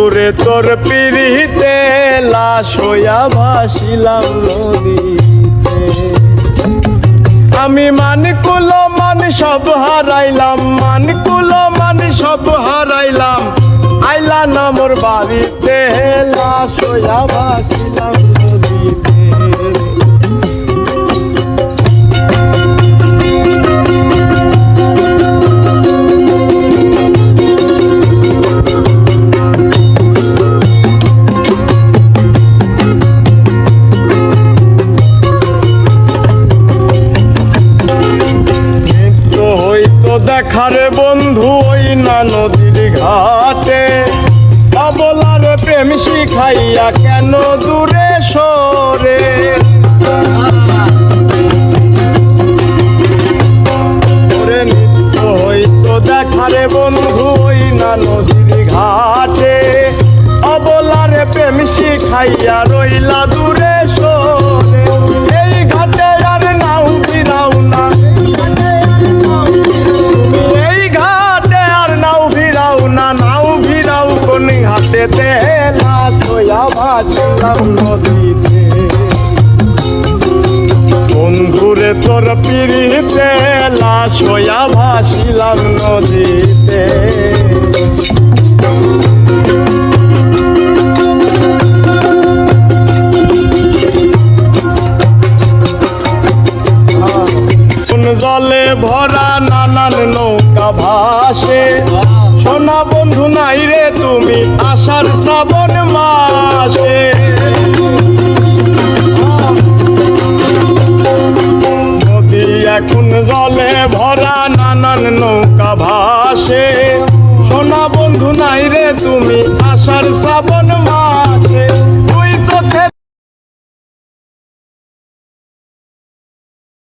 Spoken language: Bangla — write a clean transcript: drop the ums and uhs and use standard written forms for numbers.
বন্ধুরে তোর পিড়িতে লাশ হইয়া ভাসিলাম নদীতে। আমি মানকুল মান সব হারাইলাম, মানকুল মান সব হারাইলাম, আইলা না মোর বাড়িতে লাশ হইয়া ভাসিলাম নদীতে। দেখারে বন্ধু ওই না নদীর ঘাটে, অবলার প্রেম শিখাইয়া কেন দূরে সরে। ওরে নিত্য হইতো দেখারে বন্ধু ওই না নদীর ঘাটে, অবলার প্রেম শিখাইয়া রইলা দূরে সরে। এই ঘাটে আর নাও ফিরাও না, হাতেতে লাশ হইয়া ভাসিলাম নদীতে। বন্ধুরে তোর পিড়িতে লাশ হইয়া ভাসিলাম নদীতে। জলে ভরা নানান নৌকা ভাসে, সোনা বন্ধু নাই রে তুমি আষাঢ় শ্রাবণ মাসে। নদী এখন জলে ভরা নানান নৌকা ভাসে, সোনা বন্ধু নাই রে তুমি আষাঢ় শ্রাবণ মাসে।